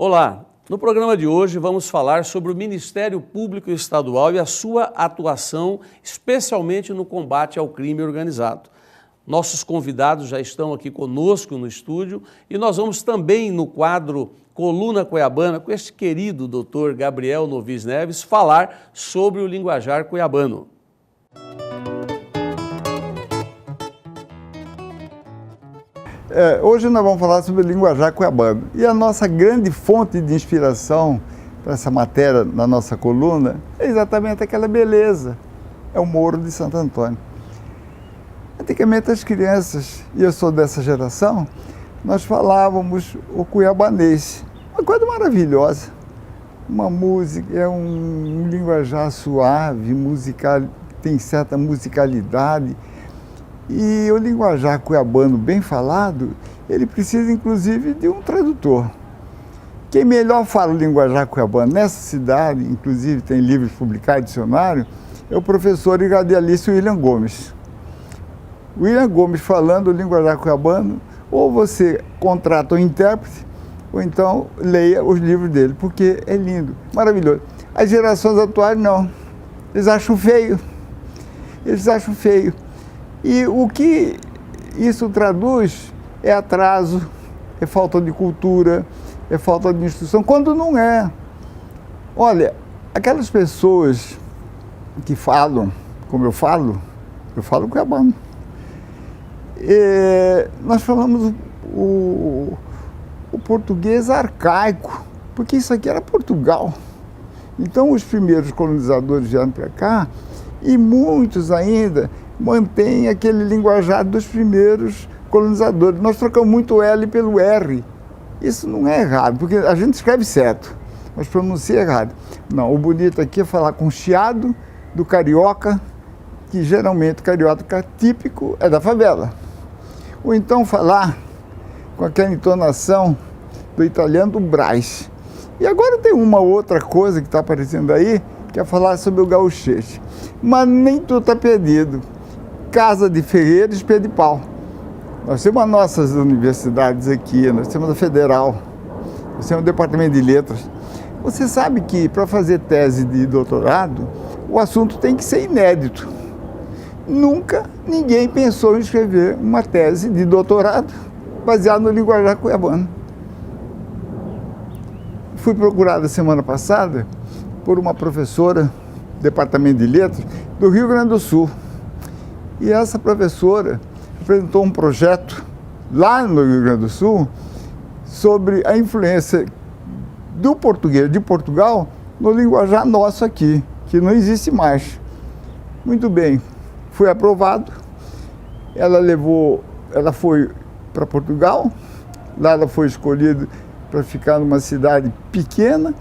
Olá, no programa de hoje vamos falar sobre o Ministério Público Estadual e a sua atuação, especialmente no combate ao crime organizado. Nossos convidados já estão aqui conosco no estúdio e nós vamos também no quadro Coluna Cuiabana, com este querido doutor Gabriel Novis Neves, falar sobre o linguajar cuiabano. Hoje nós vamos falar sobre o linguajar cuiabano. E a nossa grande fonte de inspiração para essa matéria na nossa coluna é exatamente aquela beleza, é o Morro de Santo Antônio. Antigamente as crianças, e eu sou dessa geração, nós falávamos o cuiabanês, uma coisa maravilhosa. Uma música, é um linguajar suave, musical, tem certa musicalidade. E o linguajar cuiabano bem falado, ele precisa inclusive de um tradutor. Quem melhor fala o linguajar cuiabano nessa cidade, inclusive tem livros publicados, dicionário, é o professor e radialista William Gomes. William Gomes falando o linguajar cuiabano, ou você contrata um intérprete, ou então leia os livros dele, porque é lindo, maravilhoso. As gerações atuais não, eles acham feio, E o que isso traduz é atraso, é falta de cultura, é falta de instrução, quando não é. Olha, aquelas pessoas que falam, como eu falo cuiabano. Nós falamos o português arcaico, porque isso aqui era Portugal. Então os primeiros colonizadores vieram para cá e muitos ainda mantém aquele linguajar dos primeiros colonizadores. Nós trocamos muito o L pelo R. Isso não é errado, porque a gente escreve certo, mas pronuncia errado. Não, o bonito aqui é falar com chiado do carioca, que geralmente o carioca típico é da favela. Ou então falar com aquela entonação do italiano do Brás. E agora tem uma outra coisa que está aparecendo aí, que é falar sobre o gauchês. Mas nem tudo está perdido. Casa de ferreiro, espelho de pau. Nós temos as nossas universidades aqui, nós temos a Federal, nós temos o Departamento de Letras. Você sabe que para fazer tese de doutorado, o assunto tem que ser inédito. Nunca ninguém pensou em escrever uma tese de doutorado baseada no linguajar cuiabano. Fui procurado semana passada por uma professora do Departamento de Letras do Rio Grande do Sul. E essa professora apresentou um projeto lá no Rio Grande do Sul sobre a influência do português de Portugal no linguajar nosso aqui, que não existe mais. Muito bem, foi aprovado, ela foi para Portugal, lá ela foi escolhida para ficar numa cidade pequena,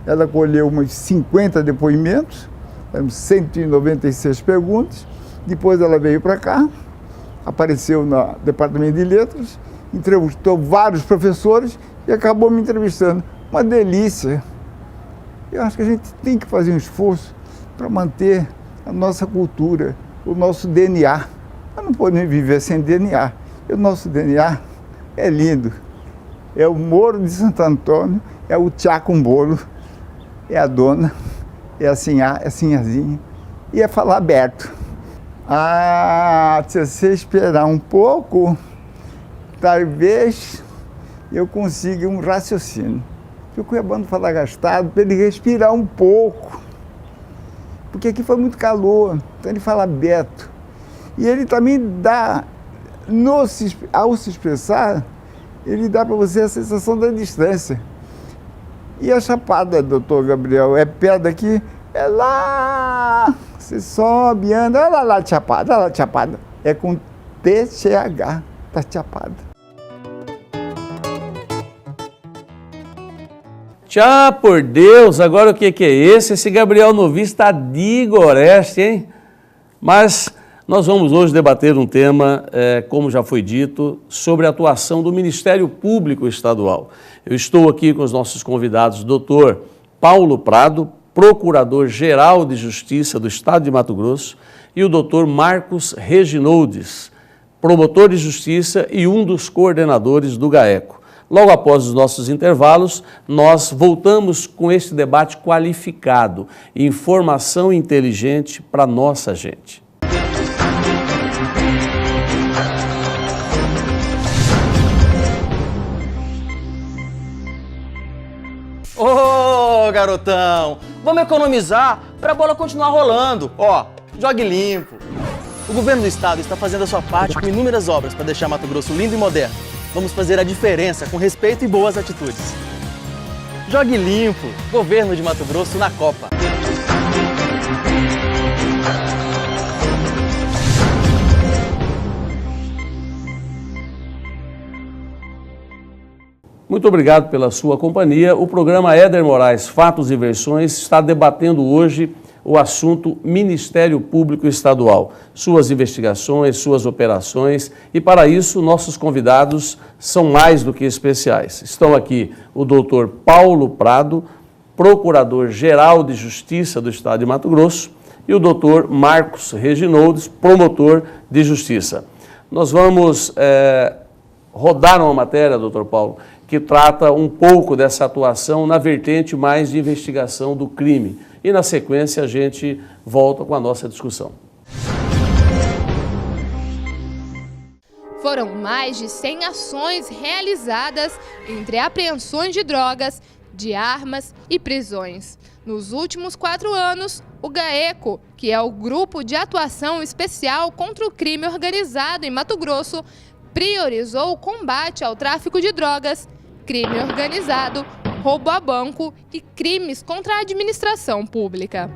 ela colheu uns 50 depoimentos, 196 perguntas. Depois ela veio para cá, apareceu no Departamento de Letras, entrevistou vários professores e acabou me entrevistando. Uma delícia. Eu acho que a gente tem que fazer um esforço para manter a nossa cultura, o nosso DNA. Nós não podemos viver sem DNA. E o nosso DNA é lindo. É o Morro de Santo Antônio, é o tchá com bolo, é a dona, é a sinhazinha, e é falar aberto. Se você esperar um pouco, talvez eu consiga um raciocínio. Se o cuiabano falar gastado, para ele respirar um pouco, porque aqui foi muito calor, então ele fala aberto. E ele também dá, ao se expressar, ele dá para você a sensação da distância. E a Chapada, doutor Gabriel, é perto daqui, é lá, você sobe, anda, olha lá de Chapada, olha lá de Chapada. É com TCH, tá Chapada. Tchau, por Deus, agora o que é esse? Esse Gabriel Novis está de goreste, hein? Mas nós vamos hoje debater um tema, como já foi dito, sobre a atuação do Ministério Público Estadual. Eu estou aqui com os nossos convidados, doutor Paulo Prado, Procurador-Geral de Justiça do Estado de Mato Grosso, e o doutor Marcos Reginoldes, promotor de justiça e um dos coordenadores do GAECO. Logo após os nossos intervalos, nós voltamos com esse debate qualificado, informação inteligente para nossa gente. Ô, garotão, vamos economizar para a bola continuar rolando. Ó, jogue limpo. O governo do estado está fazendo a sua parte com inúmeras obras para deixar Mato Grosso lindo e moderno. Vamos fazer a diferença com respeito e boas atitudes. Jogue limpo, governo de Mato Grosso na Copa. Muito obrigado pela sua companhia. O programa Éder Moraes, Fatos e Versões, está debatendo hoje o assunto Ministério Público Estadual, suas investigações, suas operações, e para isso nossos convidados são mais do que especiais. Estão aqui o doutor Paulo Prado, Procurador-Geral de Justiça do Estado de Mato Grosso, e o doutor Marcos Reginoldes, Promotor de Justiça. Nós vamos rodar uma matéria, doutor Paulo, que trata um pouco dessa atuação na vertente mais de investigação do crime. E na sequência a gente volta com a nossa discussão. Foram mais de 100 ações realizadas entre apreensões de drogas, de armas e prisões. Nos últimos 4 anos, o GAECO, que é o Grupo de Atuação Especial contra o Crime Organizado em Mato Grosso, priorizou o combate ao tráfico de drogas, crime organizado, roubo a banco e crimes contra a administração pública.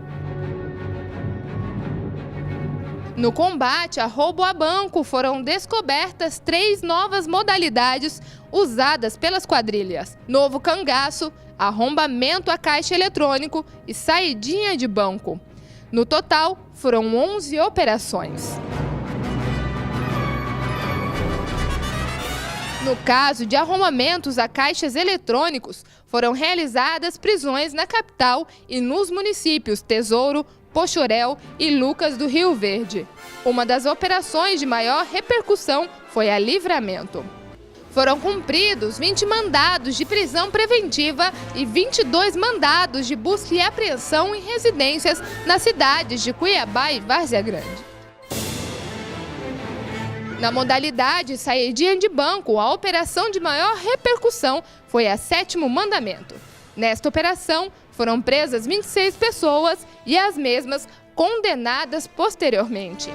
No combate a roubo a banco foram descobertas 3 novas modalidades usadas pelas quadrilhas: novo cangaço, arrombamento a caixa eletrônico e saidinha de banco. No total, foram 11 operações. No caso de arrombamentos a caixas eletrônicos, foram realizadas prisões na capital e nos municípios Tesouro, Poxorel e Lucas do Rio Verde. Uma das operações de maior repercussão foi a Livramento. Foram cumpridos 20 mandados de prisão preventiva e 22 mandados de busca e apreensão em residências nas cidades de Cuiabá e Várzea Grande. Na modalidade saidinha de banco, a operação de maior repercussão foi a 7º mandamento. Nesta operação, foram presas 26 pessoas e as mesmas condenadas posteriormente.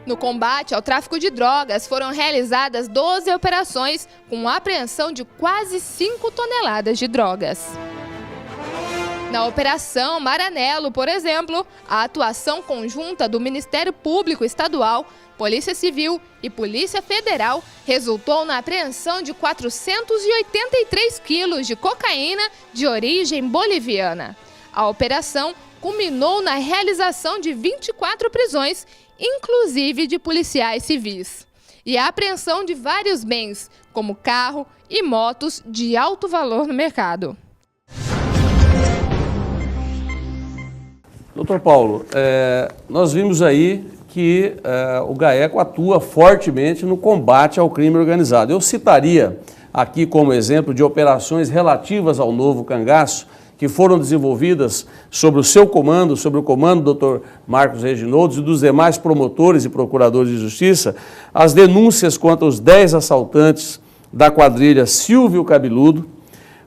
No combate ao tráfico de drogas, foram realizadas 12 operações com apreensão de quase 5 toneladas de drogas. Na Operação Maranello, por exemplo, a atuação conjunta do Ministério Público Estadual, Polícia Civil e Polícia Federal resultou na apreensão de 483 quilos de cocaína de origem boliviana. A operação culminou na realização de 24 prisões, inclusive de policiais civis, e a apreensão de vários bens, como carro e motos de alto valor no mercado. Doutor Paulo, nós vimos aí que o GAECO atua fortemente no combate ao crime organizado. Eu citaria aqui como exemplo de operações relativas ao novo cangaço, que foram desenvolvidas sob o seu comando, sob o comando do Dr. Marcos Reginoldes e dos demais promotores e procuradores de justiça, as denúncias contra os 10 assaltantes da quadrilha Silvio Cabeludo,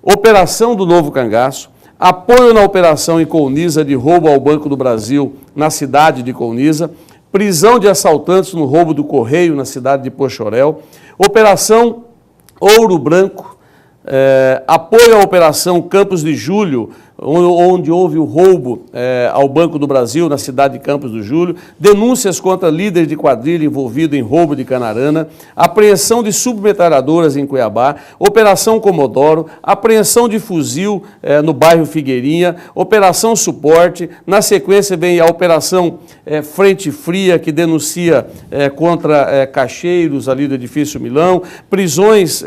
operação do novo cangaço, apoio na operação em Colniza de roubo ao Banco do Brasil na cidade de Colniza, prisão de assaltantes no roubo do Correio na cidade de Poxorel, operação Ouro Branco, apoio à operação Campos de Julho, onde houve o roubo ao Banco do Brasil na cidade de Campos do Julho, denúncias contra líderes de quadrilha envolvido em roubo de Canarana, apreensão de submetralhadoras em Cuiabá, operação Comodoro, apreensão de fuzil no bairro Figueirinha, operação Suporte, na sequência vem a operação Frente Fria, que denuncia contra caixeiros ali do edifício Milão, prisões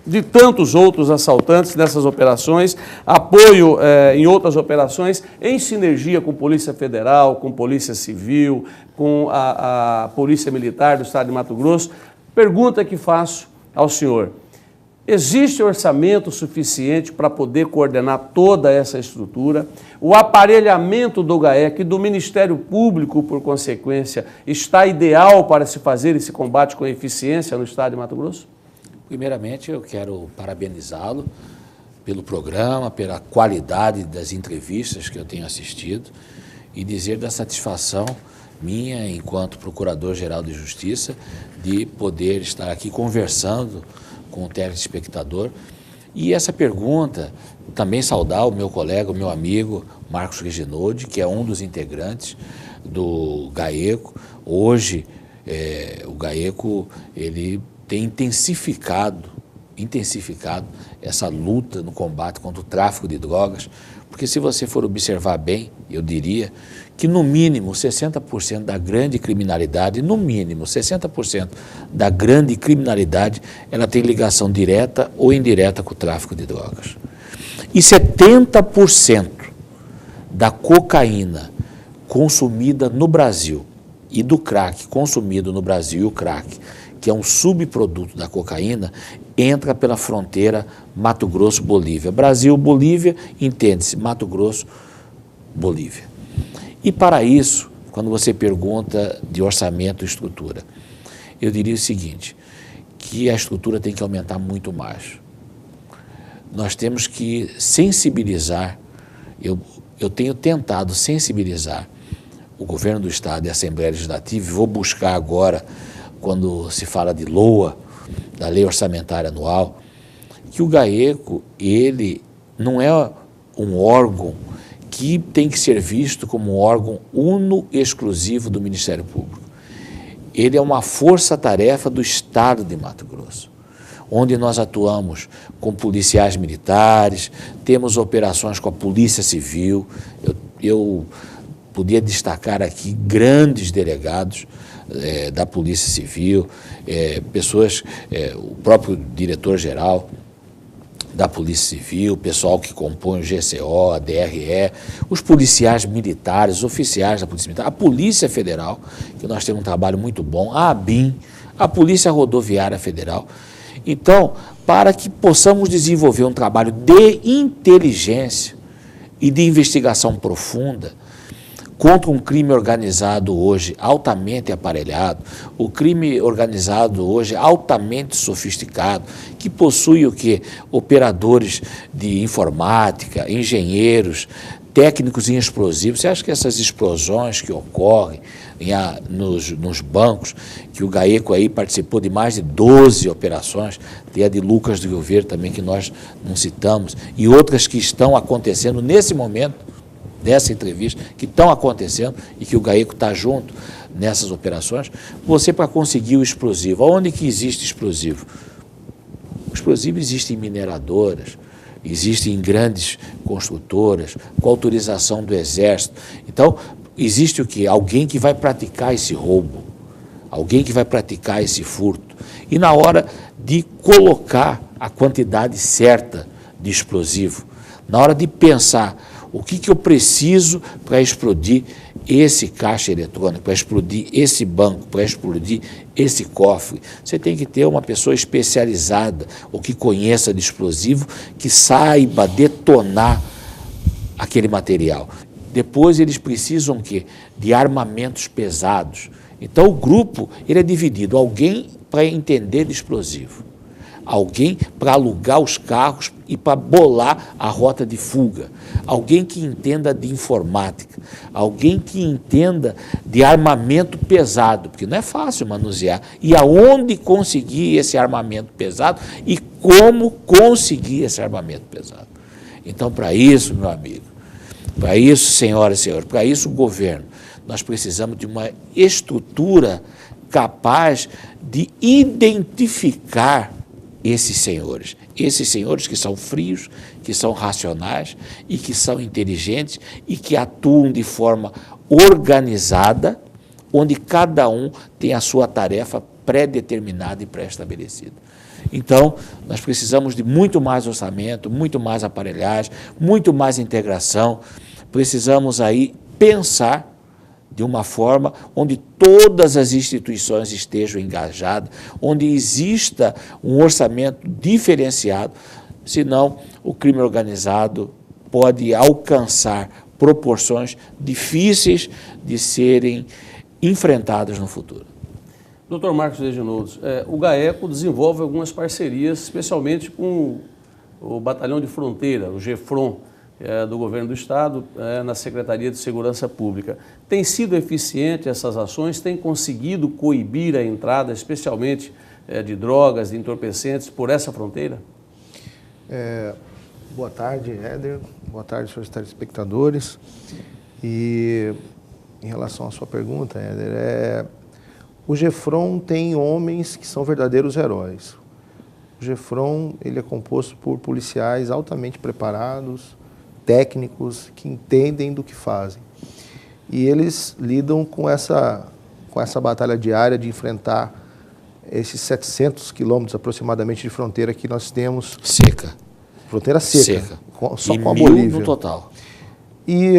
de tantos outros assaltantes nessas operações, apoio em outras operações, em sinergia com Polícia Federal, com Polícia Civil, com a Polícia Militar do Estado de Mato Grosso. Pergunta que faço ao senhor. Existe orçamento suficiente para poder coordenar toda essa estrutura? O aparelhamento do GAEC e do Ministério Público, por consequência, está ideal para se fazer esse combate com eficiência no estado de Mato Grosso? Primeiramente, eu quero parabenizá-lo pelo programa, pela qualidade das entrevistas que eu tenho assistido e dizer da satisfação minha, enquanto Procurador-Geral de Justiça, de poder estar aqui conversando com o telespectador. E essa pergunta, também saudar o meu colega, o meu amigo Marcos Reginoldi, que é um dos integrantes do GAECO. Hoje, o GAECO ele tem intensificado essa luta no combate contra o tráfico de drogas, porque se você for observar bem, eu diria que no mínimo 60% da grande criminalidade, no mínimo 60% da grande criminalidade, ela tem ligação direta ou indireta com o tráfico de drogas. E 70% da cocaína consumida no Brasil e do crack consumido no Brasil, e o crack, que é um subproduto da cocaína, entra pela fronteira Mato Grosso-Bolívia. Brasil-Bolívia, entende-se, Mato Grosso-Bolívia. E para isso, quando você pergunta de orçamento e estrutura, eu diria o seguinte, que a estrutura tem que aumentar muito mais. Nós temos que sensibilizar, eu tenho tentado sensibilizar o governo do Estado e a Assembleia Legislativa, e vou buscar agora, quando se fala de LOA, da Lei Orçamentária Anual, que o GAECO, ele não é um órgão que tem que ser visto como um órgão uno-exclusivo do Ministério Público. Ele é uma força-tarefa do Estado de Mato Grosso, onde nós atuamos com policiais militares, temos operações com a Polícia Civil. Eu podia destacar aqui grandes delegados da Polícia Civil, pessoas, o próprio diretor-geral da Polícia Civil, o pessoal que compõe o GCO, a DRE, os policiais militares, os oficiais da Polícia Militar, a Polícia Federal, que nós temos um trabalho muito bom, a ABIN, a Polícia Rodoviária Federal. Então, para que possamos desenvolver um trabalho de inteligência e de investigação profunda contra um crime organizado hoje altamente aparelhado, o crime organizado hoje altamente sofisticado, que possui o quê? Operadores de informática, engenheiros, técnicos em explosivos. Você acha que essas explosões que ocorrem nos bancos, que o GAECO aí participou de mais de 12 operações, tem a de Lucas do Rio Verde também, que nós não citamos, e outras que estão acontecendo nesse momento, dessa entrevista, que estão acontecendo e que o GAECO está junto nessas operações, você para conseguir o explosivo. Onde que existe explosivo? O explosivo existe em mineradoras, existe em grandes construtoras, com autorização do Exército. Então, existe o quê? Alguém que vai praticar esse roubo, alguém que vai praticar esse furto. E na hora de colocar a quantidade certa de explosivo, na hora de pensar o que eu preciso para explodir esse caixa eletrônico, para explodir esse banco, para explodir esse cofre, você tem que ter uma pessoa especializada, ou que conheça de explosivo, que saiba detonar aquele material. Depois eles precisam o quê? De armamentos pesados. Então o grupo ele é dividido, alguém para entender de explosivo, alguém para alugar os carros e para bolar a rota de fuga, alguém que entenda de informática, alguém que entenda de armamento pesado, porque não é fácil manusear, e aonde conseguir esse armamento pesado e como conseguir esse armamento pesado. Então, para isso, meu amigo, para isso, senhoras e senhores, para isso o governo, nós precisamos de uma estrutura capaz de identificar esses senhores que são frios, que são racionais e que são inteligentes e que atuam de forma organizada, onde cada um tem a sua tarefa pré-determinada e pré-estabelecida. Então, nós precisamos de muito mais orçamento, muito mais aparelhagem, muito mais integração, precisamos aí pensar de uma forma onde todas as instituições estejam engajadas, onde exista um orçamento diferenciado, senão o crime organizado pode alcançar proporções difíceis de serem enfrentadas no futuro. Dr. Marcos Reginoldos, o GAECO desenvolve algumas parcerias, especialmente com o Batalhão de Fronteira, o GEFRON, do Governo do Estado, na Secretaria de Segurança Pública. Tem sido eficiente essas ações? Tem conseguido coibir a entrada, especialmente de drogas, de entorpecentes, por essa fronteira? Boa tarde, Éder. Boa tarde, senhores telespectadores. E em relação à sua pergunta, Éder, o GEFRON tem homens que são verdadeiros heróis. O GEFRON ele é composto por policiais altamente preparados, técnicos, que entendem do que fazem. E eles lidam com essa batalha diária de enfrentar esses 700 quilômetros aproximadamente de fronteira que nós temos. Seca. Fronteira seca. Só e com a 1000 Bolívia. no total. E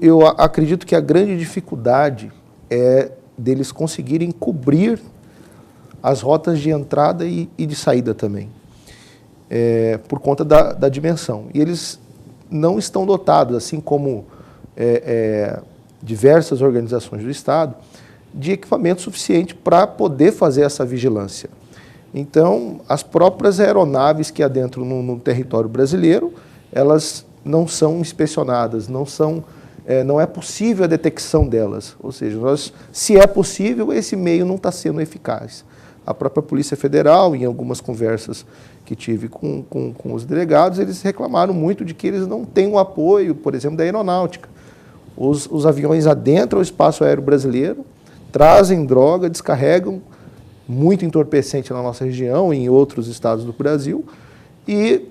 eu acredito que a grande dificuldade é deles conseguirem cobrir as rotas de entrada e de saída também, por conta da dimensão. E eles não estão dotados, assim como diversas organizações do Estado, de equipamento suficiente para poder fazer essa vigilância. Então, as próprias aeronaves que adentram no território brasileiro, elas não são inspecionadas, não é possível a detecção delas. Ou seja, se é possível, esse meio não está sendo eficaz. A própria Polícia Federal, em algumas conversas que tive com os delegados, eles reclamaram muito de que eles não têm o apoio, por exemplo, da aeronáutica. Os aviões adentram o espaço aéreo brasileiro, trazem droga, descarregam muito entorpecente na nossa região e em outros estados do Brasil, e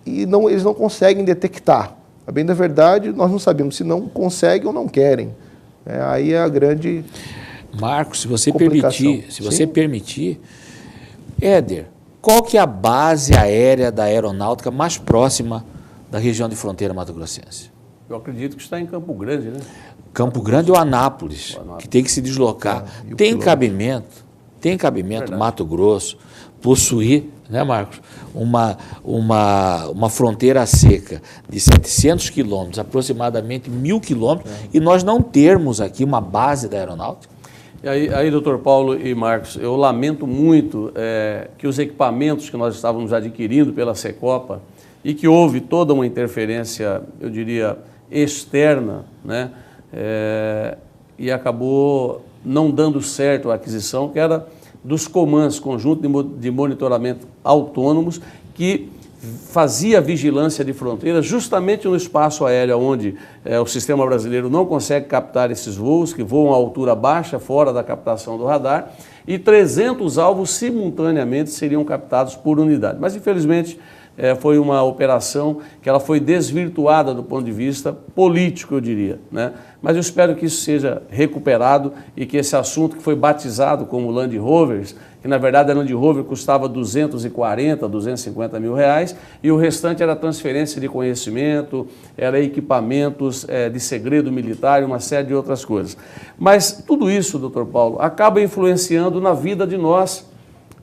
eles não conseguem detectar. A bem da verdade, nós não sabemos se não conseguem ou não querem. Aí é a grande Marcos, se você complicação. permitir, Éder, qual que é a base aérea da aeronáutica mais próxima da região de fronteira mato-grossense? Eu acredito que está em Campo Grande, né? Campo Grande ou Anápolis, que tem que se deslocar. Tem cabimento, Verdade. Mato Grosso, possuir, né, Marcos, uma fronteira seca de 700 quilômetros, aproximadamente 1000 quilômetros, e nós não termos aqui uma base da aeronáutica? E aí, doutor Paulo e Marcos, eu lamento muito que os equipamentos que nós estávamos adquirindo pela Secopa e que houve toda uma interferência, eu diria, externa, né, e acabou não dando certo a aquisição, que era dos comandos, conjunto de monitoramento autônomos, que fazia vigilância de fronteiras justamente no espaço aéreo onde o sistema brasileiro não consegue captar esses voos, que voam a altura baixa, fora da captação do radar, e 300 alvos simultaneamente seriam captados por unidade. Mas, infelizmente, foi uma operação que ela foi desvirtuada do ponto de vista político, eu diria, né? Mas eu espero que isso seja recuperado e que esse assunto que foi batizado como Land Rovers, que na verdade a Land Rover custava 240, 250 mil reais, e o restante era transferência de conhecimento, era equipamentos de segredo militar e uma série de outras coisas. Mas tudo isso, doutor Paulo, acaba influenciando na vida de nós,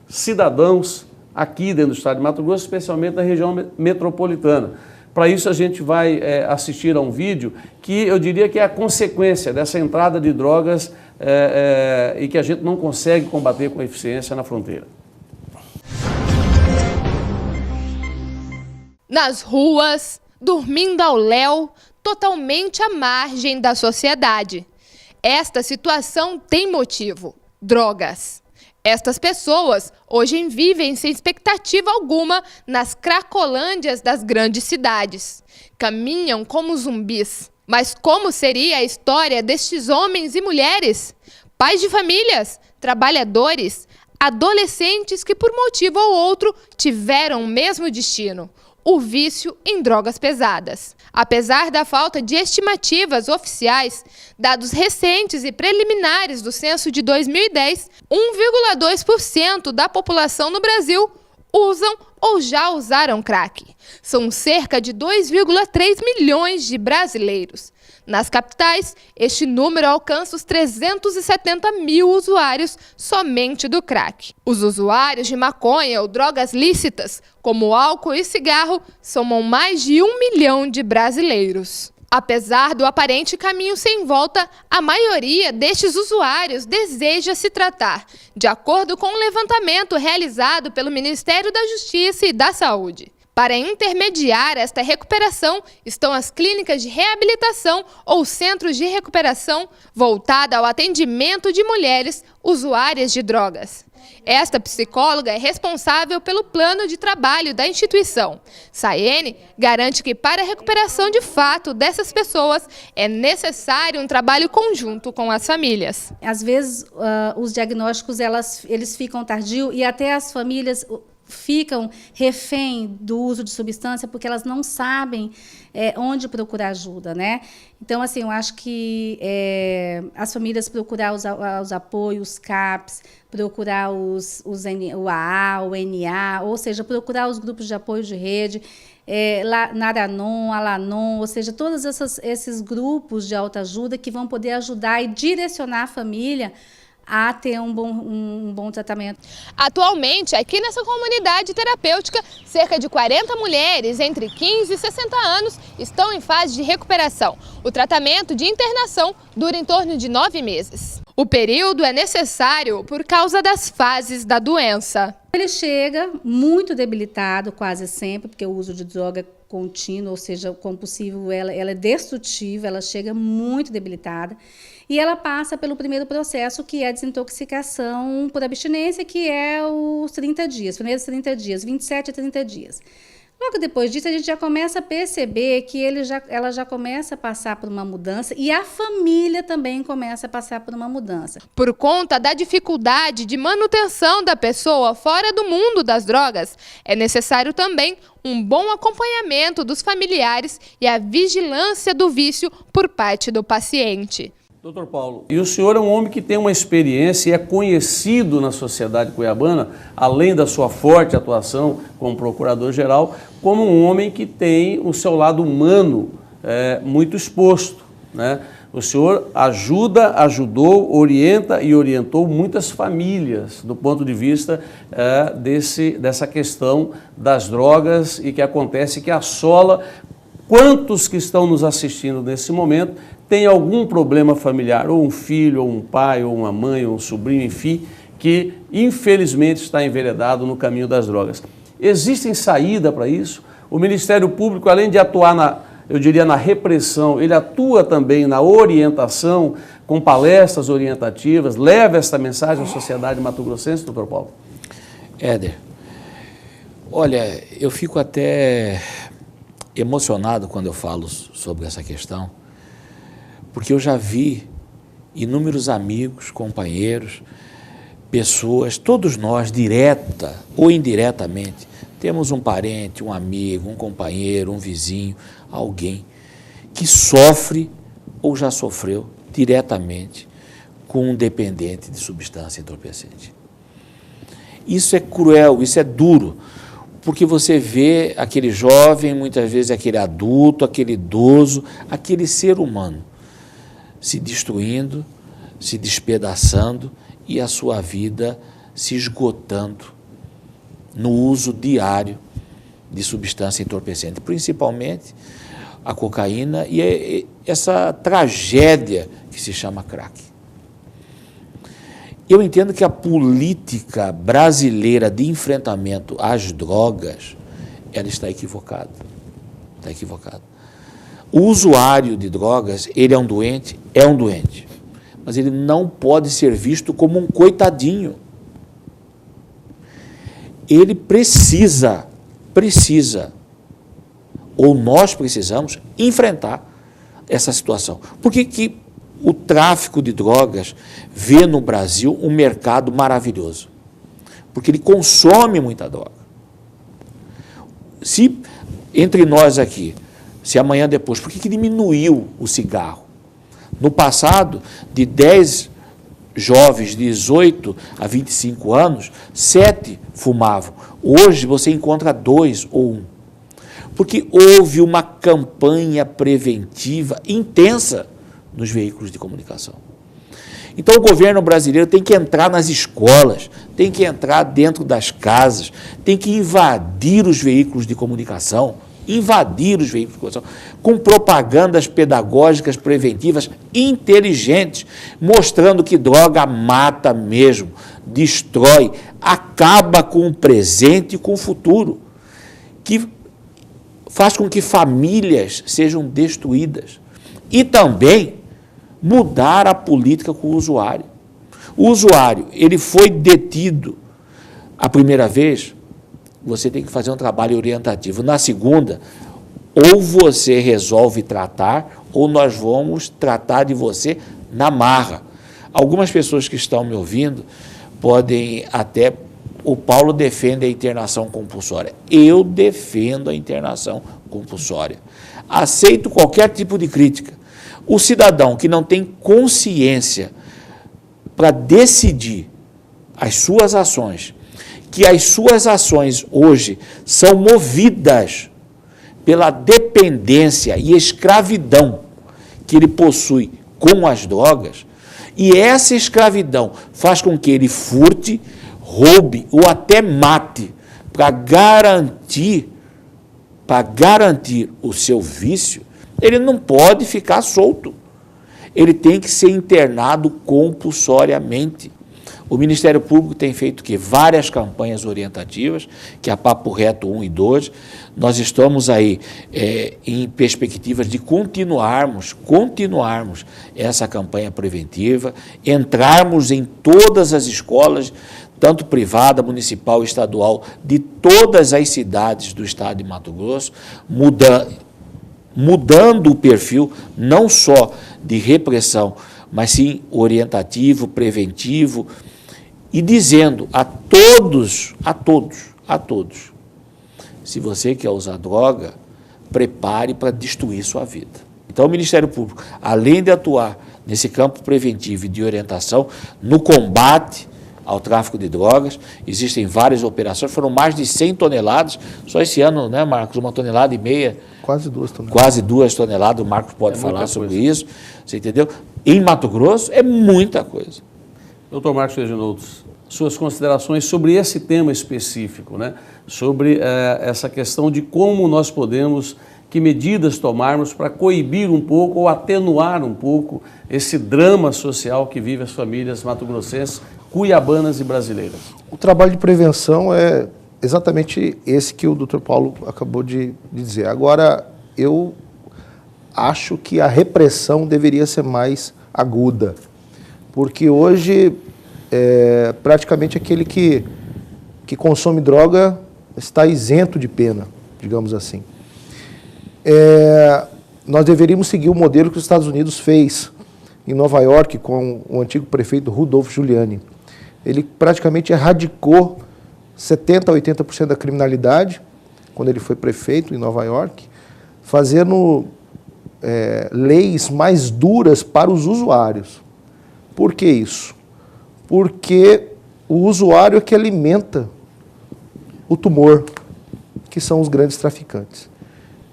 cidadãos, aqui dentro do estado de Mato Grosso, especialmente na região metropolitana. Para isso a gente vai assistir a um vídeo que eu diria que é a consequência dessa entrada de drogas e que a gente não consegue combater com eficiência na fronteira. Nas ruas, dormindo ao léu, totalmente à margem da sociedade. Esta situação tem motivo: drogas. Estas pessoas hoje vivem sem expectativa alguma nas cracolândias das grandes cidades. Caminham como zumbis. Mas como seria a história destes homens e mulheres? Pais de famílias, trabalhadores, adolescentes que por motivo ou outro tiveram o mesmo destino: o vício em drogas pesadas. Apesar da falta de estimativas oficiais, dados recentes e preliminares do censo de 2010, 1,2% da população no Brasil usam ou já usaram crack. São cerca de 2,3 milhões de brasileiros. Nas capitais, este número alcança os 370 mil usuários somente do crack. Os usuários de maconha ou drogas lícitas, como álcool e cigarro, somam mais de 1 milhão de brasileiros. Apesar do aparente caminho sem volta, a maioria destes usuários deseja se tratar, de acordo com um levantamento realizado pelo Ministério da Justiça e da Saúde. Para intermediar esta recuperação, estão as clínicas de reabilitação ou centros de recuperação voltada ao atendimento de mulheres usuárias de drogas. Esta psicóloga é responsável pelo plano de trabalho da instituição. Saene garante que para a recuperação de fato dessas pessoas é necessário um trabalho conjunto com as famílias. Às vezes os diagnósticos eles ficam tardios e até as famílias ficam refém do uso de substância porque elas não sabem onde procurar ajuda, né? Então, assim, eu acho que as famílias procurar os apoios, os CAPs, procurar o AA, o NA, ou seja, procurar os grupos de apoio de rede, Naranon, Alanon, ou seja, todos esses grupos de autoajuda que vão poder ajudar e direcionar a família a ter um bom tratamento. Atualmente, aqui nessa comunidade terapêutica, cerca de 40 mulheres entre 15 e 60 anos estão em fase de recuperação. O tratamento de internação dura em torno de 9 meses. O período é necessário por causa das fases da doença. Ele chega muito debilitado, quase sempre, porque o uso de droga contínuo, ou seja, compulsivo, ela é destrutiva, ela chega muito debilitada. E ela passa pelo primeiro processo, que é a desintoxicação por abstinência, que é os 30 dias, primeiros 30 dias, 27 a 30 dias. Logo depois disso, a gente já começa a perceber que ela já começa a passar por uma mudança e a família também começa a passar por uma mudança. Por conta da dificuldade de manutenção da pessoa fora do mundo das drogas, é necessário também um bom acompanhamento dos familiares e a vigilância do vício por parte do paciente. Doutor Paulo, e o senhor é um homem que tem uma experiência e é conhecido na sociedade cuiabana, além da sua forte atuação como procurador-geral, como um homem que tem o seu lado humano muito exposto, né? O senhor ajudou, orienta e orientou muitas famílias do ponto de vista dessa questão das drogas e que acontece, que assola quantos que estão nos assistindo nesse momento tem algum problema familiar, ou um filho, ou um pai, ou uma mãe, ou um sobrinho, enfim, que infelizmente está enveredado no caminho das drogas. Existe saída para isso? O Ministério Público, além de atuar na repressão, ele atua também na orientação, com palestras orientativas, leva esta mensagem à sociedade mato-grossense, doutor Paulo? Éder, olha, eu fico até emocionado quando eu falo sobre essa questão, porque eu já vi inúmeros amigos, companheiros, pessoas, todos nós, direta ou indiretamente, temos um parente, um amigo, um companheiro, um vizinho, alguém que sofre ou já sofreu diretamente com um dependente de substância entorpecente. Isso é cruel, isso é duro, porque você vê aquele jovem, muitas vezes aquele adulto, aquele idoso, aquele ser humano se destruindo, se despedaçando e a sua vida se esgotando no uso diário de substância entorpecente, principalmente a cocaína e essa tragédia que se chama crack. Eu entendo que a política brasileira de enfrentamento às drogas, ela está equivocada. Está equivocada. O usuário de drogas, ele é um doente, mas ele não pode ser visto como um coitadinho. Ele precisa, ou nós precisamos enfrentar essa situação. Por que o tráfico de drogas vê no Brasil um mercado maravilhoso? Porque ele consome muita droga. Se entre nós aqui, se amanhã depois, por que diminuiu o cigarro? No passado, de 10 jovens de 18 a 25 anos, 7 fumavam. Hoje você encontra 2 ou 1. Porque houve uma campanha preventiva intensa nos veículos de comunicação. Então o governo brasileiro tem que entrar nas escolas, tem que entrar dentro das casas, tem que invadir os veículos de comunicação, com propagandas pedagógicas preventivas inteligentes, mostrando que droga mata mesmo, destrói, acaba com o presente e com o futuro, que faz com que famílias sejam destruídas. E também mudar a política com o usuário. O usuário, ele foi detido a primeira vez, você tem que fazer um trabalho orientativo. Na segunda, ou você resolve tratar, ou nós vamos tratar de você na marra. Algumas pessoas que estão me ouvindo podem até... O Paulo defende a internação compulsória. Eu defendo a internação compulsória. Aceito qualquer tipo de crítica. O cidadão que não tem consciência para decidir as suas ações, que as suas ações hoje são movidas pela dependência e escravidão que ele possui com as drogas, e essa escravidão faz com que ele furte, roube ou até mate para garantir o seu vício, ele não pode ficar solto. Ele tem que ser internado compulsoriamente. O Ministério Público tem feito várias campanhas orientativas, que é a Papo Reto 1 e 2. Nós estamos aí em perspectivas de continuarmos essa campanha preventiva, entrarmos em todas as escolas, tanto privada, municipal, estadual, de todas as cidades do estado de Mato Grosso, mudando o perfil, não só de repressão, mas sim orientativo, preventivo, e dizendo a todos, se você quer usar droga, prepare para destruir sua vida. Então o Ministério Público, além de atuar nesse campo preventivo e de orientação, no combate ao tráfico de drogas, existem várias operações, foram mais de 100 toneladas, só esse ano, né, Marcos, 1,5 toneladas. Quase 2 toneladas. Quase 2 toneladas, o Marcos pode falar sobre isso, você entendeu? Em Mato Grosso é muita coisa. Doutor Marcos Reginoldo, suas considerações sobre esse tema específico, né? Sobre essa questão de como nós podemos, que medidas tomarmos para coibir um pouco ou atenuar um pouco esse drama social que vive as famílias mato-grossenses, cuiabanas e brasileiras. O trabalho de prevenção é exatamente esse que o Dr. Paulo acabou de dizer. Agora, eu acho que a repressão deveria ser mais aguda, porque hoje praticamente aquele que consome droga está isento de pena, digamos assim. Nós deveríamos seguir o modelo que os Estados Unidos fez em Nova York com o antigo prefeito Rudolph Giuliani. Ele praticamente erradicou 70% a 80% da criminalidade quando ele foi prefeito em Nova York, fazendo leis mais duras para os usuários. Por que isso? Porque o usuário é que alimenta o tumor, que são os grandes traficantes.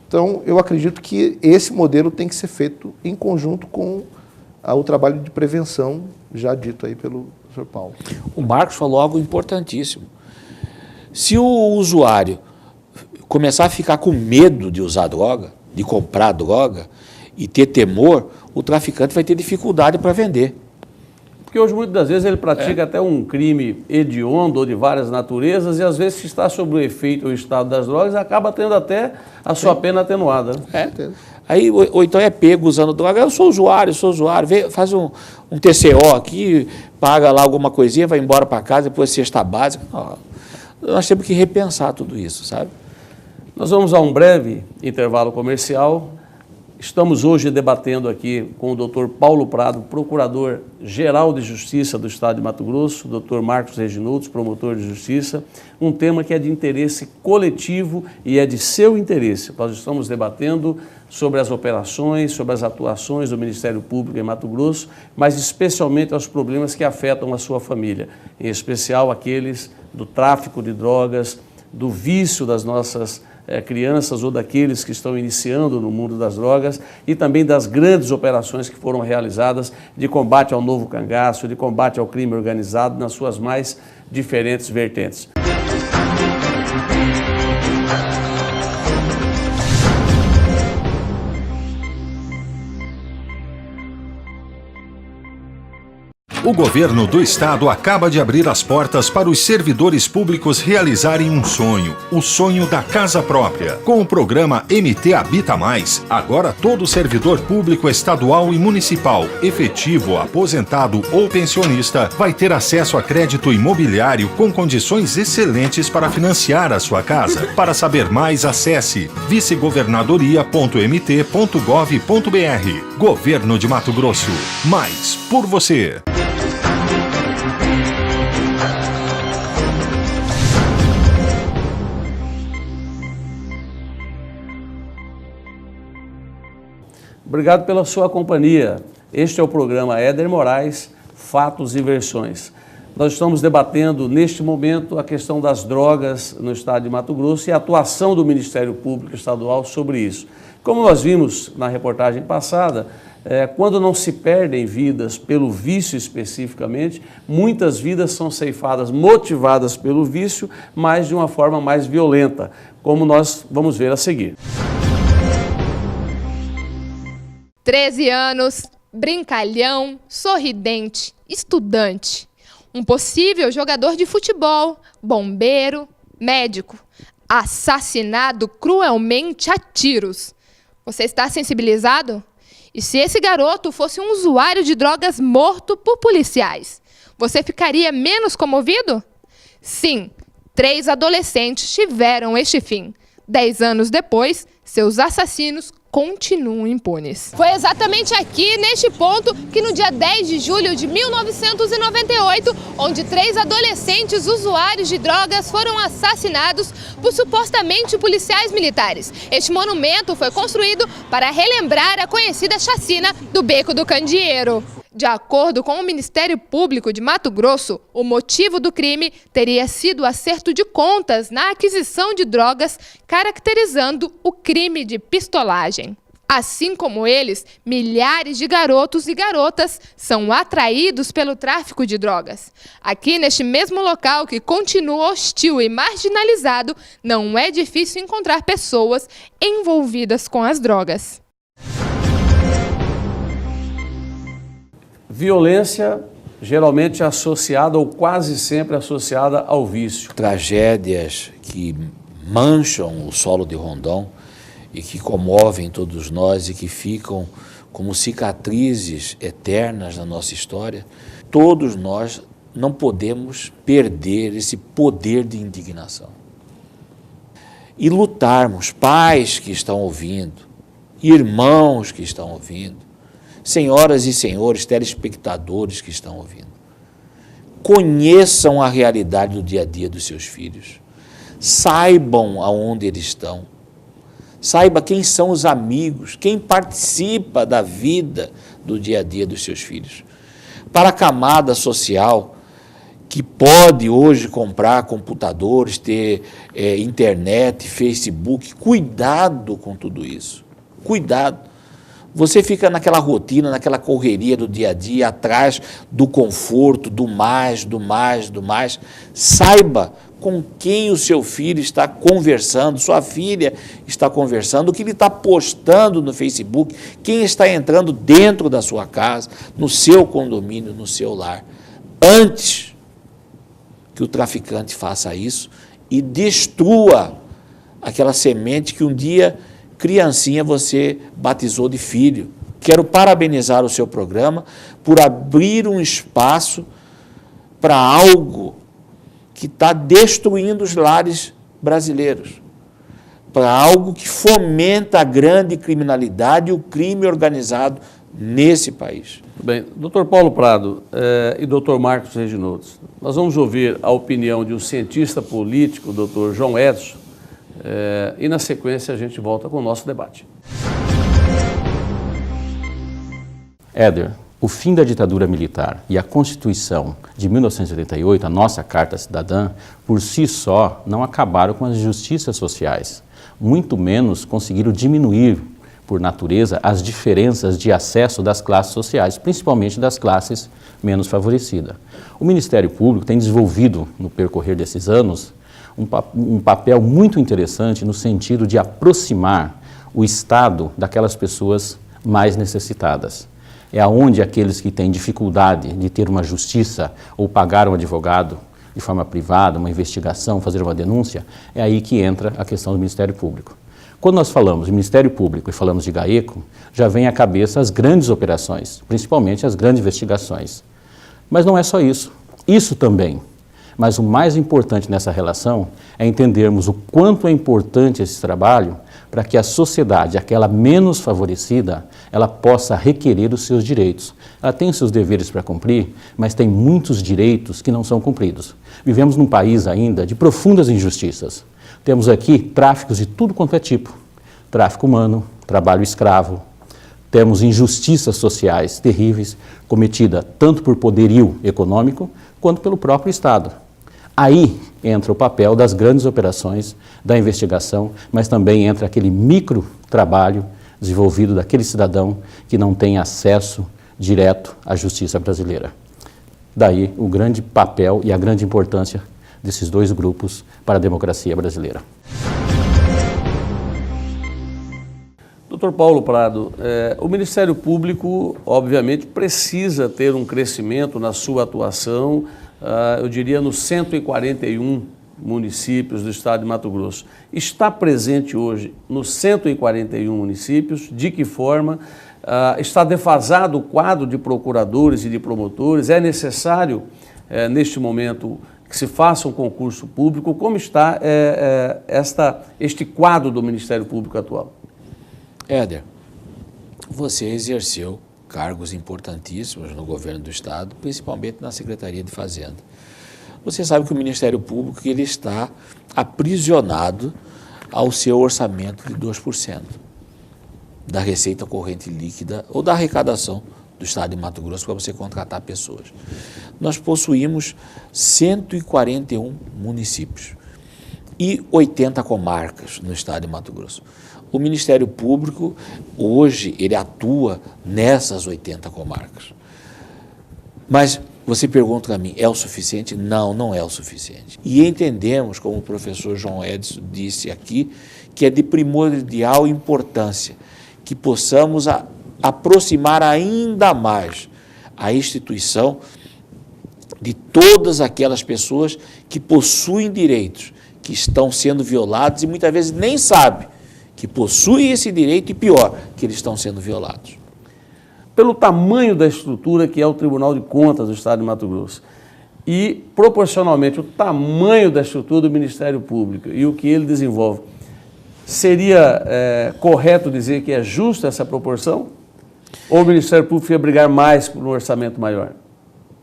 Então, eu acredito que esse modelo tem que ser feito em conjunto com o trabalho de prevenção já dito aí pelo Sr. Paulo. O Marcos falou algo importantíssimo. Se o usuário começar a ficar com medo de usar droga, de comprar droga e ter temor, o traficante vai ter dificuldade para vender. Porque hoje, muitas das vezes, ele pratica até um crime hediondo ou de várias naturezas e, às vezes, se está sob o efeito ou estado das drogas, acaba tendo até a sua pena atenuada. Aí, ou então é pego usando droga. Eu sou usuário, vem, faz um TCO aqui, paga lá alguma coisinha, vai embora para casa, depois cesta básica. Nós temos que repensar tudo isso, sabe? Nós vamos a um breve intervalo comercial. Estamos hoje debatendo aqui com o Dr. Paulo Prado, Procurador-Geral de Justiça do Estado de Mato Grosso, o Dr. Marcos Reginoldo, promotor de Justiça, um tema que é de interesse coletivo e é de seu interesse. Nós estamos debatendo sobre as operações, sobre as atuações do Ministério Público em Mato Grosso, mas especialmente aos problemas que afetam a sua família, em especial aqueles do tráfico de drogas, do vício das nossas crianças ou daqueles que estão iniciando no mundo das drogas e também das grandes operações que foram realizadas de combate ao novo cangaço, de combate ao crime organizado nas suas mais diferentes vertentes. O governo do estado acaba de abrir as portas para os servidores públicos realizarem um sonho, o sonho da casa própria. Com o programa MT Habita Mais, agora todo servidor público estadual e municipal, efetivo, aposentado ou pensionista, vai ter acesso a crédito imobiliário com condições excelentes para financiar a sua casa. Para saber mais, acesse vicegovernadoria.mt.gov.br. Governo de Mato Grosso. Mais por você. Obrigado pela sua companhia. Este é o programa Éder Moraes, Fatos e Versões. Nós estamos debatendo, neste momento, a questão das drogas no estado de Mato Grosso e a atuação do Ministério Público Estadual sobre isso. Como nós vimos na reportagem passada, quando não se perdem vidas pelo vício especificamente, muitas vidas são ceifadas, motivadas pelo vício, mas de uma forma mais violenta, como nós vamos ver a seguir. 13 anos, brincalhão, sorridente, estudante. Um possível jogador de futebol, bombeiro, médico. Assassinado cruelmente a tiros. Você está sensibilizado? E se esse garoto fosse um usuário de drogas morto por policiais, você ficaria menos comovido? Sim, 3 adolescentes tiveram este fim. 10 anos depois, seus assassinos continuam impunes. Foi exatamente aqui, neste ponto, que no dia 10 de julho de 1998, onde 3 adolescentes usuários de drogas foram assassinados por supostamente policiais militares. Este monumento foi construído para relembrar a conhecida chacina do Beco do Candeeiro. De acordo com o Ministério Público de Mato Grosso, o motivo do crime teria sido acerto de contas na aquisição de drogas, caracterizando o crime de pistolagem. Assim como eles, milhares de garotos e garotas são atraídos pelo tráfico de drogas. Aqui, neste mesmo local que continua hostil e marginalizado, não é difícil encontrar pessoas envolvidas com as drogas. Violência geralmente associada ou quase sempre associada ao vício. Tragédias que mancham o solo de Rondon e que comovem todos nós e que ficam como cicatrizes eternas na nossa história. Todos nós não podemos perder esse poder de indignação. E lutarmos, pais que estão ouvindo, irmãos que estão ouvindo, senhoras e senhores, telespectadores que estão ouvindo, conheçam a realidade do dia a dia dos seus filhos, saibam aonde eles estão, saiba quem são os amigos, quem participa da vida do dia a dia dos seus filhos. Para a camada social que pode hoje comprar computadores, ter internet, Facebook, cuidado com tudo isso, cuidado. Você fica naquela rotina, naquela correria do dia a dia, atrás do conforto, do mais. Saiba com quem o seu filho está conversando, sua filha está conversando, o que ele está postando no Facebook, quem está entrando dentro da sua casa, no seu condomínio, no seu lar. Antes que o traficante faça isso e destrua aquela semente que um dia, criancinha, você batizou de filho. Quero parabenizar o seu programa por abrir um espaço para algo que está destruindo os lares brasileiros, para algo que fomenta a grande criminalidade e o crime organizado nesse país. Bem, Dr. Paulo Prado e Dr. Marcos Reginolds, nós vamos ouvir a opinião de um cientista político, Dr. João Edson, e na sequência a gente volta com o nosso debate. Éder, o fim da ditadura militar e a Constituição de 1988, a nossa Carta Cidadã, por si só, não acabaram com as injustiças sociais. muito menos conseguiram diminuir, por natureza, as diferenças de acesso das classes sociais, principalmente das classes menos favorecidas. O Ministério Público tem desenvolvido, no percorrer desses anos, um papel muito interessante no sentido de aproximar o Estado daquelas pessoas mais necessitadas. É aonde aqueles que têm dificuldade de ter uma justiça ou pagar um advogado de forma privada, uma investigação, fazer uma denúncia, é aí que entra a questão do Ministério Público. Quando nós falamos de Ministério Público e falamos de GAECO, já vem à cabeça as grandes operações, principalmente as grandes investigações. Mas não é só isso. Isso também. Mas o mais importante nessa relação é entendermos o quanto é importante esse trabalho para que a sociedade, aquela menos favorecida, ela possa requerer os seus direitos. Ela tem os seus deveres para cumprir, mas tem muitos direitos que não são cumpridos. Vivemos num país ainda de profundas injustiças. Temos aqui tráficos de tudo quanto é tipo. Tráfico humano, trabalho escravo. Temos injustiças sociais terríveis, cometidas tanto por poderio econômico, quanto pelo próprio Estado. Aí entra o papel das grandes operações, da investigação, mas também entra aquele micro trabalho desenvolvido daquele cidadão que não tem acesso direto à justiça brasileira. Daí o grande papel e a grande importância desses dois grupos para a democracia brasileira. Dr. Paulo Prado, o Ministério Público, obviamente, precisa ter um crescimento na sua atuação, eu diria, nos 141 municípios do estado de Mato Grosso. Está presente hoje nos 141 municípios? De que forma? Está defasado o quadro de procuradores e de promotores? É necessário, neste momento, que se faça um concurso público? Como está este quadro do Ministério Público atual? Éder, você exerceu cargos importantíssimos no governo do Estado, principalmente na Secretaria de Fazenda. Você sabe que o Ministério Público ele está aprisionado ao seu orçamento de 2% da receita corrente líquida ou da arrecadação do Estado de Mato Grosso para você contratar pessoas. Nós possuímos 141 municípios e 80 comarcas no Estado de Mato Grosso. O Ministério Público, hoje, ele atua nessas 80 comarcas. Mas você pergunta para mim, é o suficiente? Não, não é o suficiente. E entendemos, como o professor João Edson disse aqui, que é de primordial importância que possamos aproximar ainda mais a instituição de todas aquelas pessoas que possuem direitos, que estão sendo violados e muitas vezes nem sabem que possuem esse direito e, pior, que eles estão sendo violados. Pelo tamanho da estrutura que é o Tribunal de Contas do Estado de Mato Grosso e, proporcionalmente, o tamanho da estrutura do Ministério Público e o que ele desenvolve, seria correto dizer que é justa essa proporção? Ou o Ministério Público ia brigar mais por um orçamento maior?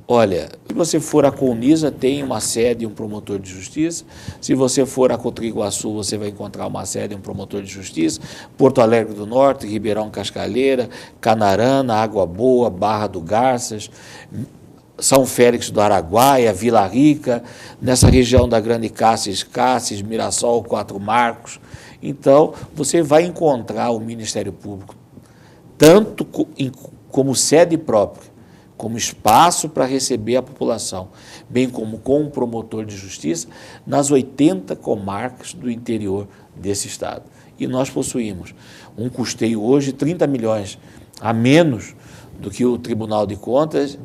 Olha, se você for a Colniza, tem uma sede e um promotor de justiça. Se você for a Cotriguaçu, você vai encontrar uma sede e um promotor de justiça. Porto Alegre do Norte, Ribeirão Cascalheira, Canarana, Água Boa, Barra do Garças, São Félix do Araguaia, Vila Rica, nessa região da Grande Cáceres, Mirassol, Quatro Marcos. Então, você vai encontrar o Ministério Público tanto como sede própria, como espaço para receber a população, bem como com um promotor de justiça, nas 80 comarcas do interior desse estado. E nós possuímos um custeio hoje de 30 milhões a menos do que o Tribunal de Contas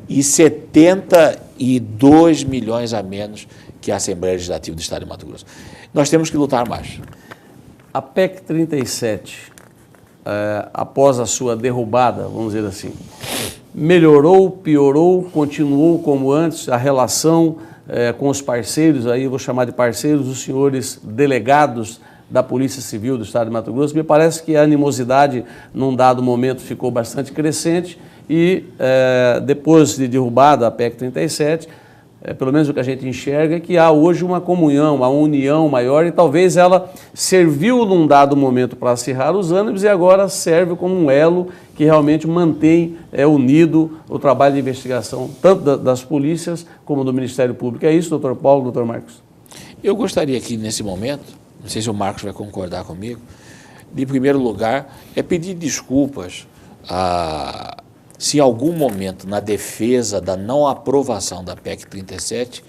e 72 milhões a menos que a Assembleia Legislativa do Estado de Mato Grosso. Nós temos que lutar mais. A PEC 37, após a sua derrubada, vamos dizer assim, melhorou, piorou, continuou como antes, a relação com os parceiros, aí eu vou chamar de parceiros, os senhores delegados da Polícia Civil do Estado de Mato Grosso? Me parece que a animosidade, num dado momento, ficou bastante crescente e depois de derrubada a PEC 37, pelo menos o que a gente enxerga é que há hoje uma comunhão, uma união maior e talvez ela serviu num dado momento para acirrar os ânimos e agora serve como um elo que realmente mantém unido o trabalho de investigação tanto das polícias como do Ministério Público. É isso, doutor Paulo, doutor Marcos? Eu gostaria aqui, nesse momento, não sei se o Marcos vai concordar comigo, em primeiro lugar, é pedir desculpas se em algum momento, na defesa da não aprovação da PEC 37,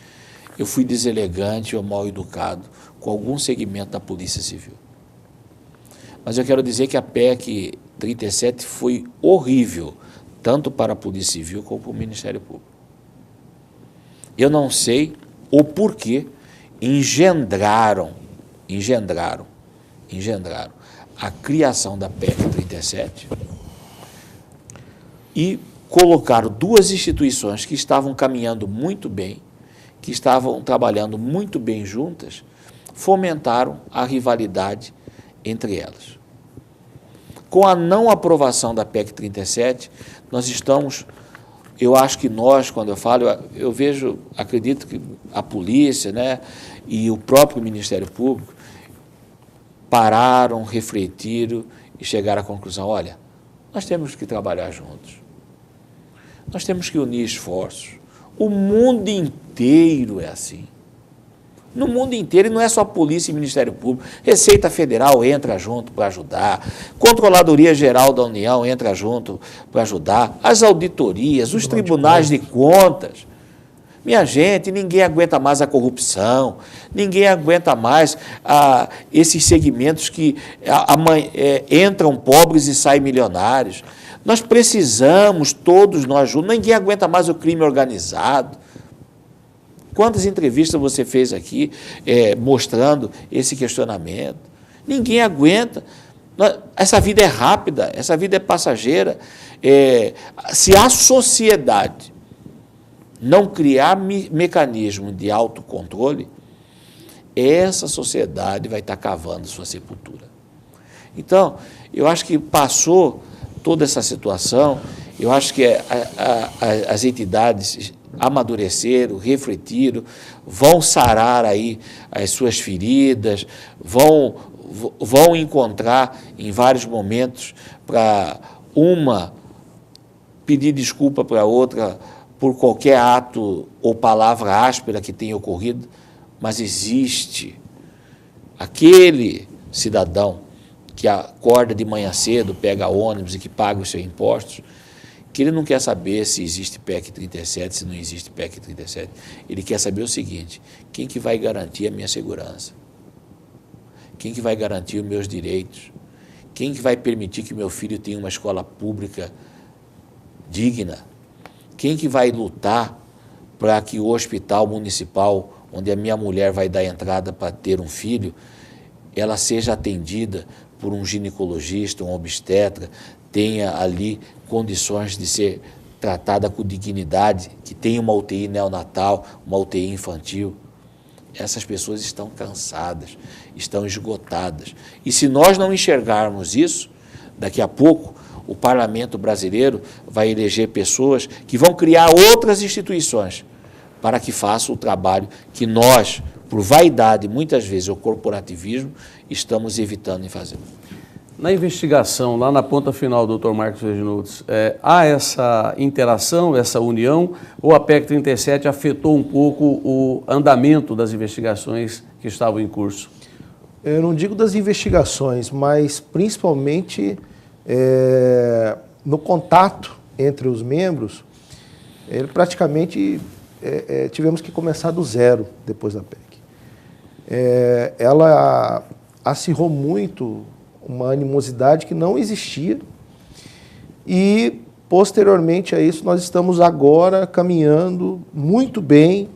eu fui deselegante ou mal educado com algum segmento da Polícia Civil. Mas eu quero dizer que a PEC 37 foi horrível, tanto para a Polícia Civil como para o Ministério Público. Eu não sei o porquê engendraram a criação da PEC 37 e colocaram duas instituições que estavam caminhando muito bem, que estavam trabalhando muito bem juntas, fomentaram a rivalidade entre elas. Com a não aprovação da PEC 37, nós estamos, eu acho que nós, quando eu falo, eu vejo, acredito que a polícia, né, e o próprio Ministério Público pararam, refletiram e chegaram à conclusão, olha, nós temos que trabalhar juntos. Nós temos que unir esforços. O mundo inteiro é assim. No mundo inteiro, e não é só Polícia e Ministério Público, Receita Federal entra junto para ajudar, Controladoria Geral da União entra junto para ajudar, as auditorias, os tribunais de contas. Minha gente, ninguém aguenta mais a corrupção, ninguém aguenta mais esses segmentos que entram pobres e saem milionários. Nós precisamos, todos nós juntos, ninguém aguenta mais o crime organizado. Quantas entrevistas você fez aqui mostrando esse questionamento? Ninguém aguenta. Essa vida é rápida, essa vida é passageira. Se a sociedade não criar mecanismo de autocontrole, essa sociedade vai estar cavando sua sepultura. Então, eu acho que passou toda essa situação, eu acho que as entidades amadureceram, refletiram, vão sarar aí as suas feridas, vão encontrar em vários momentos para uma pedir desculpa para a outra por qualquer ato ou palavra áspera que tenha ocorrido, mas existe aquele cidadão que acorda de manhã cedo, pega ônibus e que paga os seus impostos, que ele não quer saber se existe PEC 37, se não existe PEC 37. Ele quer saber o seguinte, quem que vai garantir a minha segurança? Quem que vai garantir os meus direitos? Quem que vai permitir que meu filho tenha uma escola pública digna? Quem que vai lutar para que o hospital municipal, onde a minha mulher vai dar entrada para ter um filho, ela seja atendida por um ginecologista, um obstetra, tenha ali condições de ser tratada com dignidade, que tenha uma UTI neonatal, uma UTI infantil? Essas pessoas estão cansadas, estão esgotadas. E se nós não enxergarmos isso, daqui a pouco o parlamento brasileiro vai eleger pessoas que vão criar outras instituições para que façam o trabalho que nós, por vaidade, muitas vezes, ou corporativismo, estamos evitando em fazer. Na investigação, lá na ponta final, doutor Marcos Reginolds, há essa interação, essa união, ou a PEC 37 afetou um pouco o andamento das investigações que estavam em curso? Eu não digo das investigações, mas principalmente no contato entre os membros, praticamente tivemos que começar do zero depois da PEC. Ela acirrou muito uma animosidade que não existia e, posteriormente a isso, nós estamos agora caminhando muito bem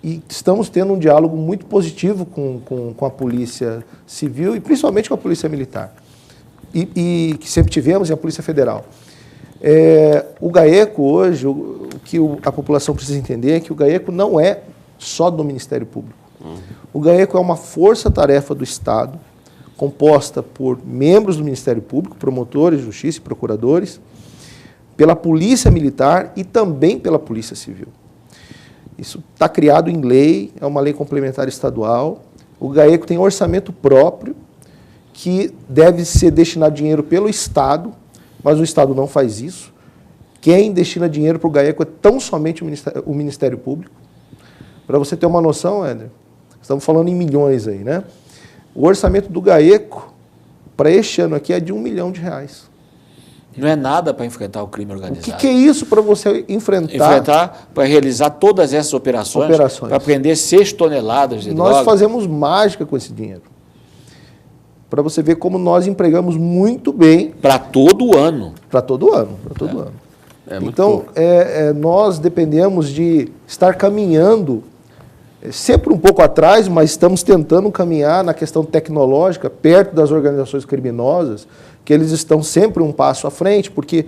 e estamos tendo um diálogo muito positivo com a Polícia Civil e principalmente com a Polícia Militar, e que sempre tivemos, e a Polícia Federal. O GAECO hoje, o que a população precisa entender é que o GAECO não é só do Ministério Público. O GAECO é uma força-tarefa do Estado, composta por membros do Ministério Público, promotores de justiça e procuradores, pela Polícia Militar e também pela Polícia Civil. Isso está criado em lei, é uma lei complementar estadual. O GAECO tem orçamento próprio, que deve ser destinado dinheiro pelo Estado, mas o Estado não faz isso. Quem destina dinheiro para o GAECO é tão somente o Ministério Público. Para você ter uma noção, Éder, Estamos falando em milhões aí, né? O orçamento do GAECO para este ano aqui é de R$1 milhão. Não é nada para enfrentar o crime O organizado. que é isso para você enfrentar? Para realizar todas essas operações. Para prender 6 toneladas de droga. Nós fazemos mágica com esse dinheiro. Para você ver como nós empregamos muito bem. Para todo ano. Para todo ano, para todo ano. Então, nós dependemos de estar caminhando, sempre um pouco atrás, mas estamos tentando caminhar na questão tecnológica, perto das organizações criminosas, que eles estão sempre um passo à frente, porque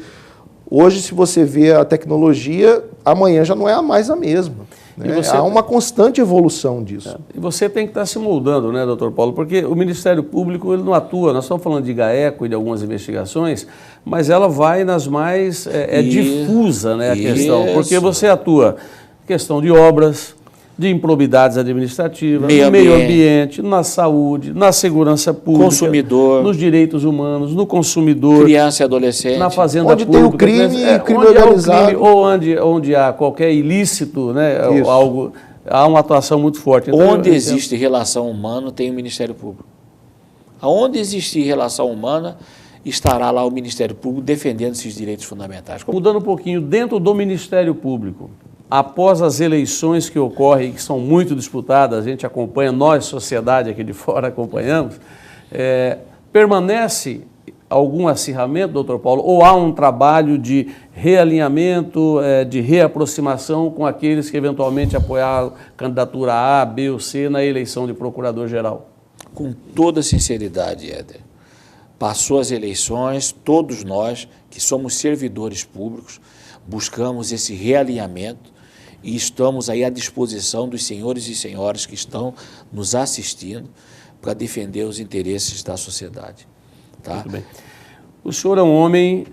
hoje, se você vê a tecnologia, amanhã já não é mais a mesma. Né? Há uma constante evolução disso. E você tem que estar se moldando, né, doutor Paulo? Porque o Ministério Público ele não atua, nós estamos falando de GAECO e de algumas investigações, mas ela vai nas mais difusa, né, a questão. Porque você atua em questão de obras, de improbidades administrativas, no meio ambiente, na saúde, na segurança pública, consumidor, nos direitos humanos, no consumidor, criança e adolescente, na fazenda onde pública, tem o crime, crime onde organizado, há o crime, ou onde há qualquer ilícito, né, algo, há uma atuação muito forte. Então, onde existe relação humana, tem o Ministério Público. Aonde existe relação humana, estará lá o Ministério Público defendendo esses direitos fundamentais. Mudando um pouquinho, dentro do Ministério Público, após as eleições que ocorrem, que são muito disputadas, a gente acompanha, nós, sociedade aqui de fora, acompanhamos, permanece algum acirramento, doutor Paulo, ou há um trabalho de realinhamento, de reaproximação com aqueles que eventualmente apoiaram candidatura A, B ou C na eleição de procurador-geral? Com toda sinceridade, Éder, passou as eleições, todos nós que somos servidores públicos, buscamos esse realinhamento, e estamos aí à disposição dos senhores e senhoras que estão nos assistindo para defender os interesses da sociedade. Tá? Muito bem. O senhor é um homem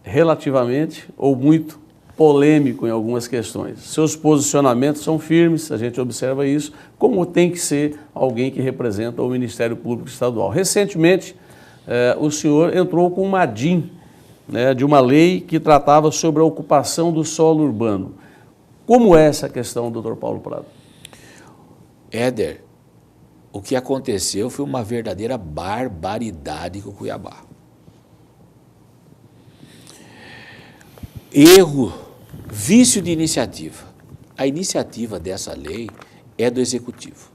relativamente ou muito polêmico em algumas questões. Seus posicionamentos são firmes, a gente observa isso, como tem que ser alguém que representa o Ministério Público Estadual. Recentemente, o senhor entrou com uma DIN, né, de uma lei que tratava sobre a ocupação do solo urbano. Como é essa questão, doutor Paulo Prado? Éder, o que aconteceu foi uma verdadeira barbaridade com o Cuiabá. Erro, vício de iniciativa. A iniciativa dessa lei é do Executivo.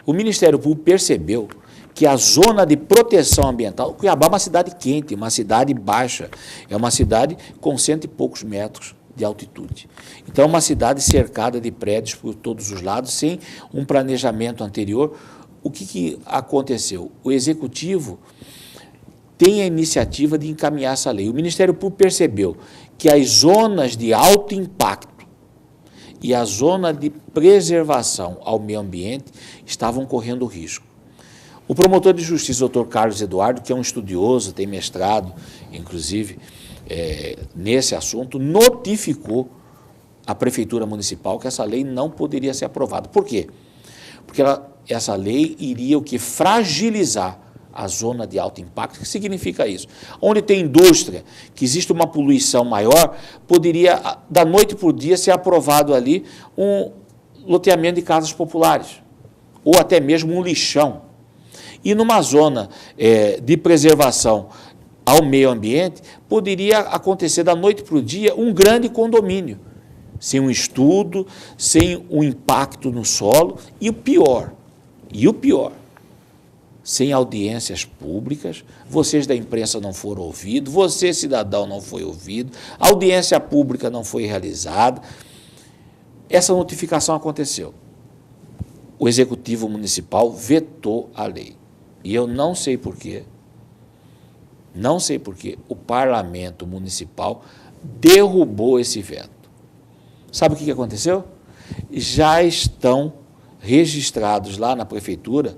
O Ministério Público percebeu que a zona de proteção ambiental, Cuiabá é uma cidade quente, uma cidade baixa, é uma cidade com 100 e poucos metros de altitude. Então, é uma cidade cercada de prédios por todos os lados, sem um planejamento anterior. O que aconteceu? O Executivo tem a iniciativa de encaminhar essa lei. O Ministério Público percebeu que as zonas de alto impacto e a zona de preservação ao meio ambiente estavam correndo risco. O promotor de justiça, doutor Carlos Eduardo, que é um estudioso, tem mestrado, inclusive, nesse assunto, notificou a Prefeitura Municipal que essa lei não poderia ser aprovada. Por quê? Porque essa lei iria fragilizar a zona de alto impacto. O que significa isso? Onde tem indústria, que existe uma poluição maior, poderia, da noite para o dia, ser aprovado ali um loteamento de casas populares, ou até mesmo um lixão. E numa zona de preservação ao meio ambiente, poderia acontecer da noite para o dia um grande condomínio, sem um estudo, sem um impacto no solo, e o pior, sem audiências públicas, vocês da imprensa não foram ouvidos, você, cidadão, não foi ouvido, a audiência pública não foi realizada. Essa notificação aconteceu. O Executivo Municipal vetou a lei. E eu não sei por quê, o Parlamento Municipal derrubou esse veto. Sabe o que aconteceu? Já estão registrados lá na Prefeitura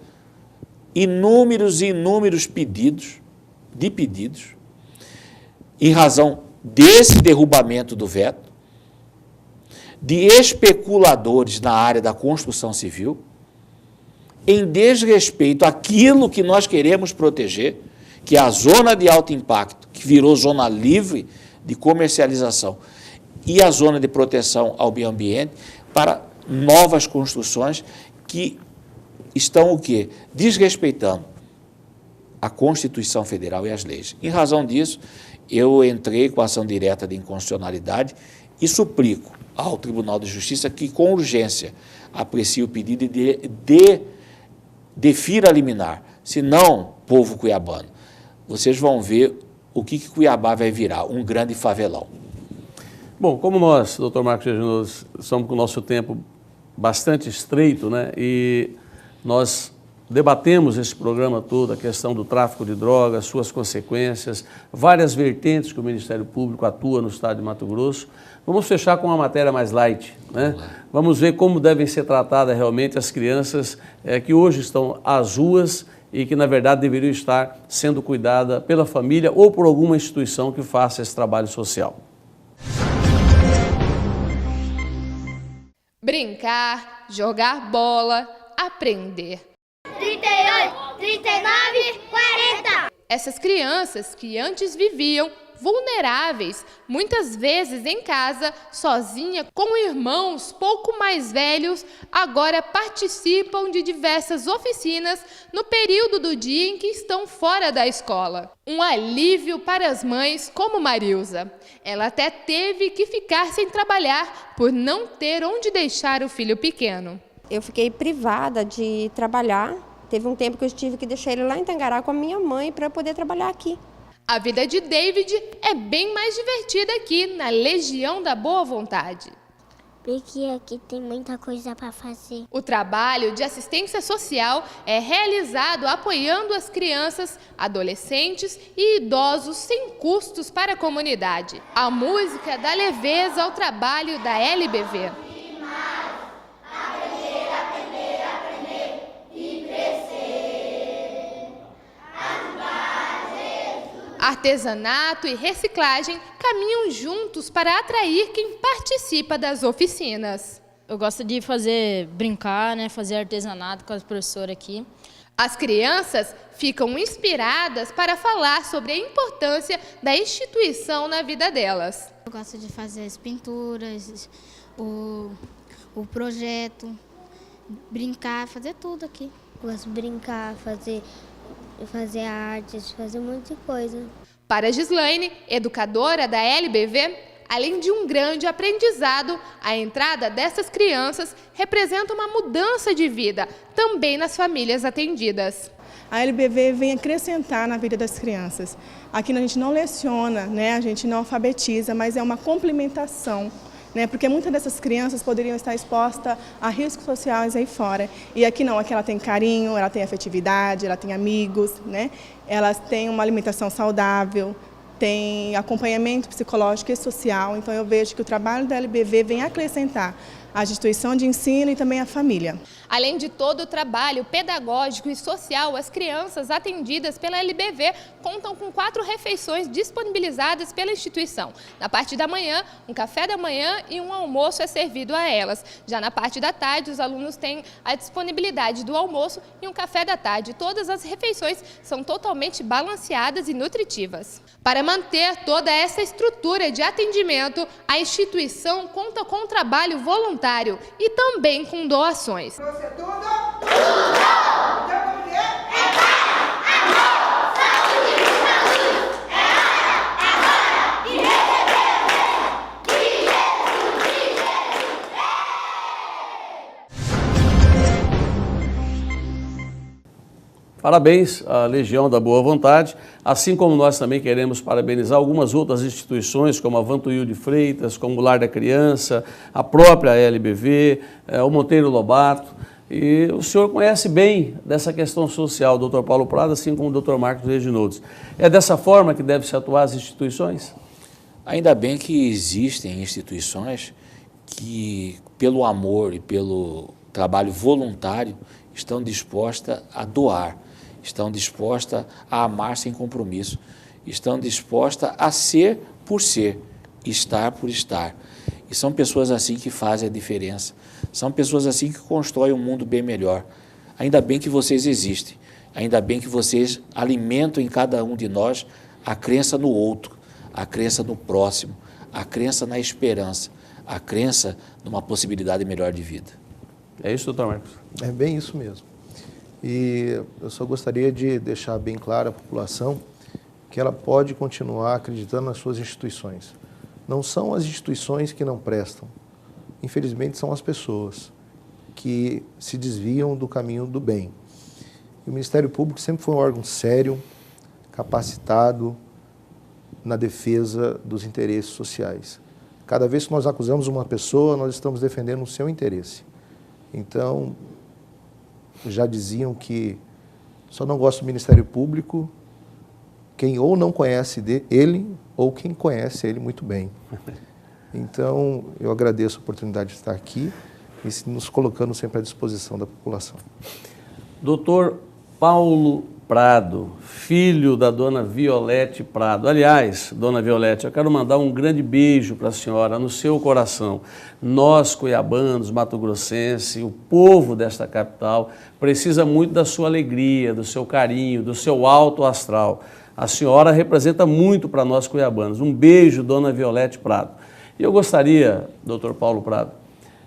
inúmeros pedidos, em razão desse derrubamento do veto, de especuladores na área da construção civil, em desrespeito àquilo que nós queremos proteger, que é a zona de alto impacto, que virou zona livre de comercialização, e a zona de proteção ao meio ambiente para novas construções que estão o quê? Desrespeitando a Constituição Federal e as leis. Em razão disso, eu entrei com a ação direta de inconstitucionalidade e suplico ao Tribunal de Justiça que, com urgência, aprecie o pedido e defira a liminar. Senão, povo cuiabano, vocês vão ver o que Cuiabá vai virar, um grande favelão. Bom, como nós, doutor Marcos Reginoso, estamos com o nosso tempo bastante estreito, né? E nós debatemos esse programa todo, a questão do tráfico de drogas, suas consequências, várias vertentes que o Ministério Público atua no estado de Mato Grosso. Vamos fechar com uma matéria mais light, né? Vamos ver como devem ser tratadas realmente as crianças que hoje estão às ruas e que, na verdade, deveriam estar sendo cuidadas pela família ou por alguma instituição que faça esse trabalho social. Brincar, jogar bola, aprender. 38, 39, 40. Essas crianças que antes viviam vulneráveis, muitas vezes em casa, sozinha, com irmãos pouco mais velhos, agora participam de diversas oficinas no período do dia em que estão fora da escola. Um alívio para as mães como Marilza. Ela até teve que ficar sem trabalhar por não ter onde deixar o filho pequeno. Eu fiquei privada de trabalhar. Teve um tempo que eu tive que deixar ele lá em Tangará com a minha mãe para eu poder trabalhar aqui. A vida de David é bem mais divertida aqui, na Legião da Boa Vontade. Porque aqui tem muita coisa para fazer. O trabalho de assistência social é realizado apoiando as crianças, adolescentes e idosos sem custos para a comunidade. A música dá leveza ao trabalho da LBV. Artesanato e reciclagem caminham juntos para atrair quem participa das oficinas. Eu gosto de brincar, né, fazer artesanato com as professoras aqui. As crianças ficam inspiradas para falar sobre a importância da instituição na vida delas. Eu gosto de fazer as pinturas, o projeto, brincar, fazer tudo aqui. Eu gosto de brincar, fazer artes, fazer um monte de coisa. Para Gislaine, educadora da LBV, além de um grande aprendizado, a entrada dessas crianças representa uma mudança de vida, também nas famílias atendidas. A LBV vem acrescentar na vida das crianças. Aqui a gente não leciona, né? A gente não alfabetiza, mas é uma complementação. Porque muitas dessas crianças poderiam estar expostas a riscos sociais aí fora. E aqui não, aqui ela tem carinho, ela tem afetividade, ela tem amigos, né? Elas têm uma alimentação saudável, tem acompanhamento psicológico e social. Então eu vejo que o trabalho da LBV vem acrescentar a instituição de ensino e também a família. Além de todo o trabalho pedagógico e social, as crianças atendidas pela LBV contam com 4 refeições disponibilizadas pela instituição. Na parte da manhã, um café da manhã e um almoço é servido a elas. Já na parte da tarde, os alunos têm a disponibilidade do almoço e um café da tarde. Todas as refeições são totalmente balanceadas e nutritivas. Para manter toda essa estrutura de atendimento, a instituição conta com um trabalho voluntário e também com doações. Parabéns à Legião da Boa Vontade, assim como nós também queremos parabenizar algumas outras instituições, como a Vantuil de Freitas, como o Lar da Criança, a própria LBV, o Monteiro Lobato. E o senhor conhece bem dessa questão social, o Dr. Paulo Prado, assim como o Dr. Marcos Reginoso. É dessa forma que deve se atuar as instituições? Ainda bem que existem instituições que, pelo amor e pelo trabalho voluntário, estão dispostas a doar, estão dispostas a amar sem compromisso, estão dispostas a ser por ser, estar por estar. E são pessoas assim que fazem a diferença, são pessoas assim que constroem um mundo bem melhor. Ainda bem que vocês existem, ainda bem que vocês alimentam em cada um de nós a crença no outro, a crença no próximo, a crença na esperança, a crença numa possibilidade melhor de vida. É isso, doutor Marcos? É bem isso mesmo. E eu só gostaria de deixar bem claro à população que ela pode continuar acreditando nas suas instituições. Não são as instituições que não prestam. Infelizmente, são as pessoas que se desviam do caminho do bem. E o Ministério Público sempre foi um órgão sério, capacitado na defesa dos interesses sociais. Cada vez que nós acusamos uma pessoa, nós estamos defendendo o seu interesse. Então, já diziam que só não gosta do Ministério Público quem ou não conhece ele ou quem conhece ele muito bem. Então, eu agradeço a oportunidade de estar aqui e nos colocando sempre à disposição da população. Doutor Paulo Prado, filho da dona Violete Prado. Aliás, dona Violete, eu quero mandar um grande beijo para a senhora no seu coração. Nós, cuiabanos, mato-grossenses, o povo desta capital, precisa muito da sua alegria, do seu carinho, do seu alto astral. A senhora representa muito para nós cuiabanos. Um beijo, dona Violete Prado. E eu gostaria, doutor Paulo Prado,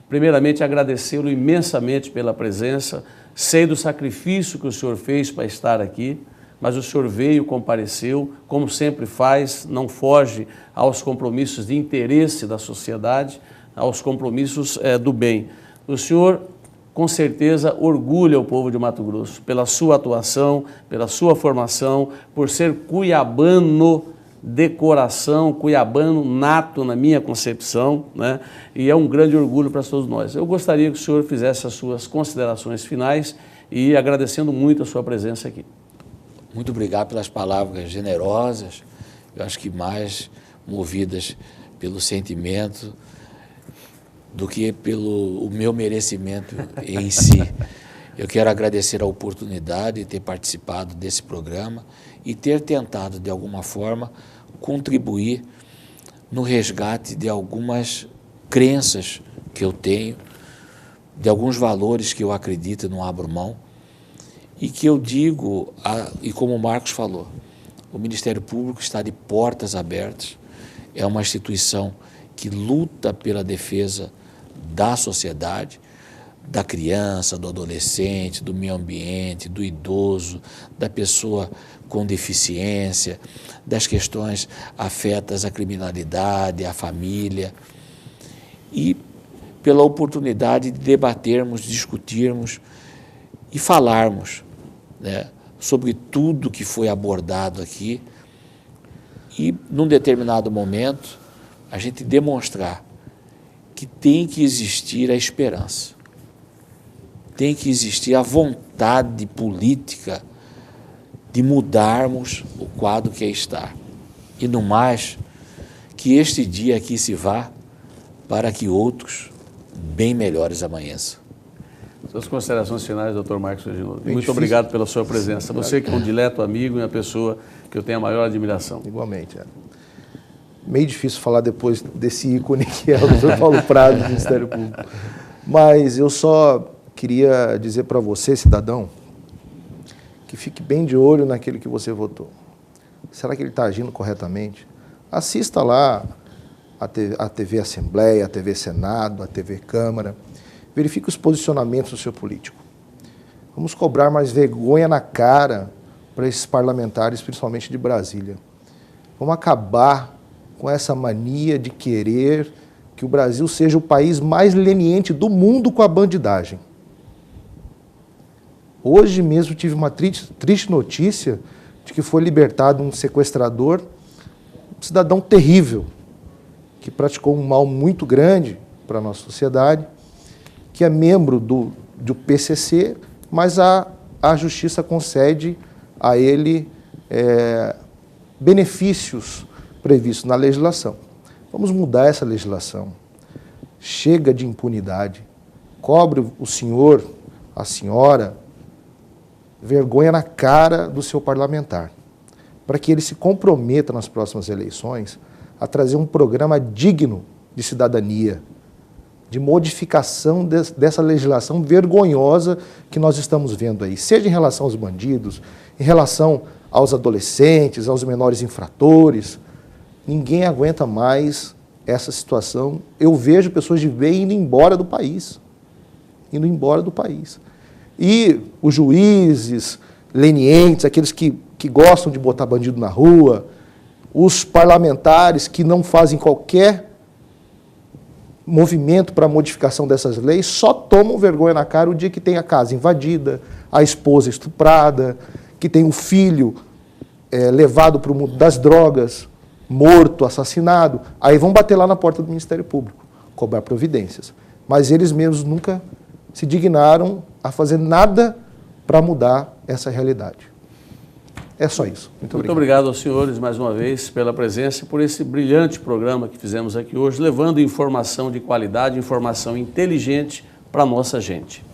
primeiramente agradecê-lo imensamente pela presença. Sei do sacrifício que o senhor fez para estar aqui, mas o senhor veio, compareceu, como sempre faz, não foge aos compromissos de interesse da sociedade, aos compromissos do bem. O senhor, com certeza, orgulha o povo de Mato Grosso pela sua atuação, pela sua formação, por ser cuiabano de coração, cuiabano nato na minha concepção, né? E é um grande orgulho para todos nós. Eu gostaria que o senhor fizesse as suas considerações finais e agradecendo muito a sua presença aqui. Muito obrigado pelas palavras generosas, eu acho que mais movidas pelo sentimento do que pelo o meu merecimento em si. Eu quero agradecer a oportunidade de ter participado desse programa e ter tentado, de alguma forma, contribuir no resgate de algumas crenças que eu tenho, de alguns valores que eu acredito e não abro mão, e que eu digo, e como o Marcos falou, o Ministério Público está de portas abertas, é uma instituição que luta pela defesa da sociedade, da criança, do adolescente, do meio ambiente, do idoso, da pessoa com deficiência, das questões afetas à criminalidade, à família, e pela oportunidade de debatermos, discutirmos e falarmos, né, sobre tudo que foi abordado aqui e, num determinado momento, a gente demonstrar que tem que existir a esperança. Tem que existir a vontade política de mudarmos o quadro que está. E, no mais, que este dia aqui se vá para que outros bem melhores amanheçam. Suas considerações finais, doutor Marcos Reginaldo. Muito obrigado pela sua presença. Você que é um dileto amigo e uma pessoa que eu tenho a maior admiração. Igualmente. Meio difícil falar depois desse ícone que é o doutor Paulo Prado do Ministério Público. Mas eu só queria dizer para você, cidadão, que fique bem de olho naquele que você votou. Será que ele está agindo corretamente? Assista lá a TV Assembleia, a TV Senado, a TV Câmara. Verifique os posicionamentos do seu político. Vamos cobrar mais vergonha na cara para esses parlamentares, principalmente de Brasília. Vamos acabar com essa mania de querer que o Brasil seja o país mais leniente do mundo com a bandidagem. Hoje mesmo tive uma triste notícia de que foi libertado um sequestrador, um cidadão terrível, que praticou um mal muito grande para a nossa sociedade, que é membro do PCC, mas a Justiça concede a ele benefícios previstos na legislação. Vamos mudar essa legislação. Chega de impunidade. Cobre o senhor, a senhora, vergonha na cara do seu parlamentar, para que ele se comprometa nas próximas eleições a trazer um programa digno de cidadania, de modificação dessa legislação vergonhosa que nós estamos vendo aí, seja em relação aos bandidos, em relação aos adolescentes, aos menores infratores. Ninguém aguenta mais essa situação. Eu vejo pessoas de bem indo embora do país. indo embora do país. E os juízes, lenientes, aqueles que gostam de botar bandido na rua, os parlamentares que não fazem qualquer movimento para a modificação dessas leis, só tomam vergonha na cara o dia que tem a casa invadida, a esposa estuprada, que tem o filho levado para o mundo das drogas, morto, assassinado. Aí vão bater lá na porta do Ministério Público, cobrar providências. Mas eles mesmos nunca se dignaram a fazer nada para mudar essa realidade. É só isso. Muito obrigado aos senhores, mais uma vez, pela presença e por esse brilhante programa que fizemos aqui hoje, levando informação de qualidade, informação inteligente para a nossa gente.